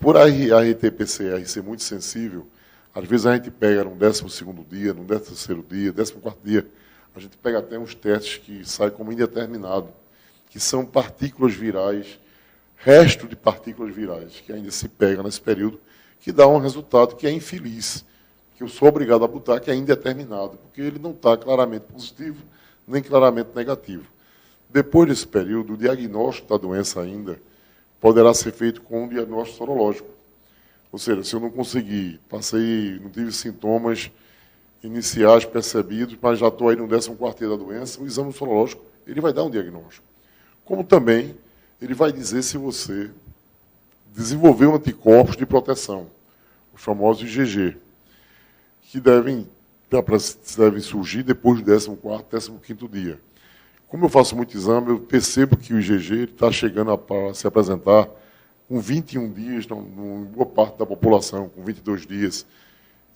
Por a RT-PCR ser muito sensível, às vezes a gente pega no 12º dia, no 13º dia, 14º dia, a gente pega até uns testes que saem como indeterminado, que são partículas virais, resto de partículas virais, que ainda se pega nesse período, que dá um resultado que é infeliz, que eu sou obrigado a botar, que é indeterminado, porque ele não está claramente positivo, nem claramente negativo. Depois desse período, o diagnóstico da doença ainda poderá ser feito com um diagnóstico sorológico. Ou seja, se eu não conseguir, não tive sintomas iniciais percebidos, mas já estou aí no 14º dia da doença, o exame sorológico ele vai dar um diagnóstico. Como também ele vai dizer se você desenvolveu anticorpos de proteção, os famosos IgG, que devem surgir depois do 14º, 15º dia. Como eu faço muito exame, eu percebo que o IgG está chegando a se apresentar com 21 dias, em boa parte da população, com 22 dias.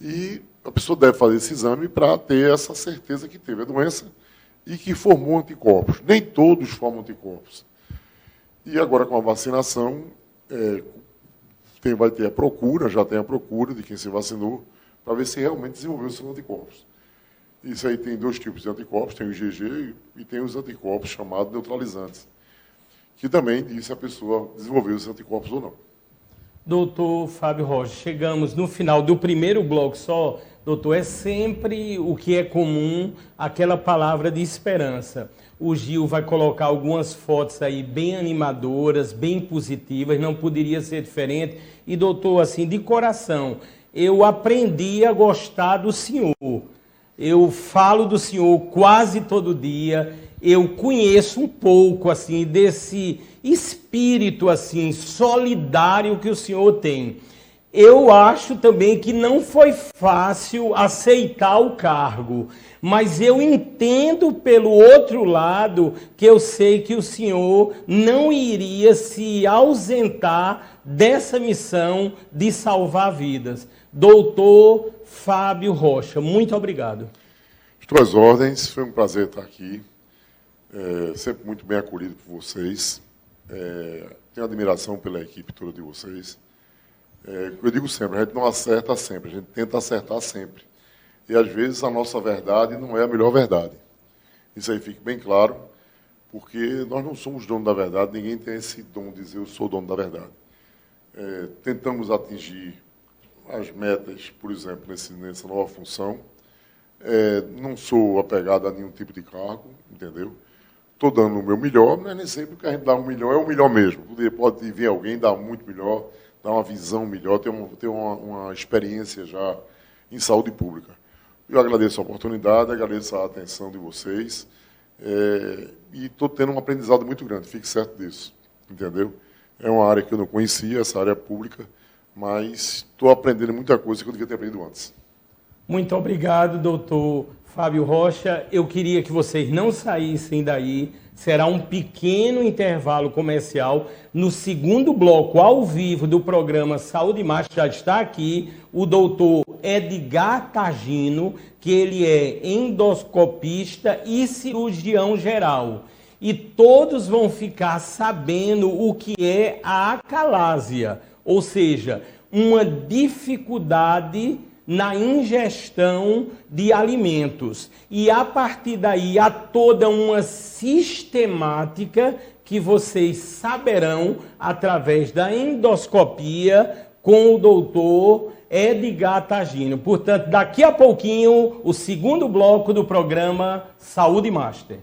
E a pessoa deve fazer esse exame para ter essa certeza que teve a doença e que formou anticorpos. Nem todos formam anticorpos. E agora, com a vacinação, vai ter a procura, já tem a procura de quem se vacinou, para ver se realmente desenvolveu seus anticorpos. Isso aí tem 2 tipos de anticorpos, tem o IgG e tem os anticorpos chamados neutralizantes, que também diz se a pessoa desenvolveu esses anticorpos ou não. Doutor Fábio Rocha, chegamos no final do primeiro bloco só. Doutor, é sempre o que é comum, aquela palavra de esperança. O Gil vai colocar algumas fotos aí bem animadoras, bem positivas, não poderia ser diferente. E, doutor, assim, de coração, eu aprendi a gostar do senhor. Eu falo do senhor quase todo dia, eu conheço um pouco, assim, desse espírito, assim, solidário que o senhor tem. Eu acho também que não foi fácil aceitar o cargo, mas eu entendo pelo outro lado que eu sei que o senhor não iria se ausentar dessa missão de salvar vidas. Doutor Fábio Rocha, muito obrigado. Estou às ordens, foi um prazer estar aqui, sempre muito bem acolhido por vocês, tenho admiração pela equipe toda de vocês. Eu digo sempre, a gente não acerta sempre, a gente tenta acertar sempre. E, às vezes, a nossa verdade não é a melhor verdade. Isso aí fica bem claro, porque nós não somos donos da verdade, ninguém tem esse dom de dizer eu sou dono da verdade. Tentamos atingir as metas, por exemplo, nessa nova função. Não sou apegado a nenhum tipo de cargo, entendeu? Estou dando o meu melhor, mas nem sempre que a gente dá o melhor é o melhor mesmo. Pode vir alguém dar muito melhor, dar uma visão melhor, ter uma experiência já em saúde pública. Eu agradeço a oportunidade, agradeço a atenção de vocês e estou tendo um aprendizado muito grande, fique certo disso, entendeu? É uma área que eu não conhecia, essa área pública, mas estou aprendendo muita coisa que eu devia ter aprendido antes. Muito obrigado, doutor Fábio Rocha. Eu queria que vocês não saíssem daí. Será um pequeno intervalo comercial. No segundo bloco, ao vivo, do programa Saúde Master, já está aqui o doutor Edgar Tagino, que ele é endoscopista e cirurgião geral. E todos vão ficar sabendo o que é a acalásia, ou seja, uma dificuldade na ingestão de alimentos. E a partir daí há toda uma sistemática que vocês saberão através da endoscopia com o doutor Edgar Tagino. Portanto, daqui a pouquinho, o segundo bloco do programa Saúde Master.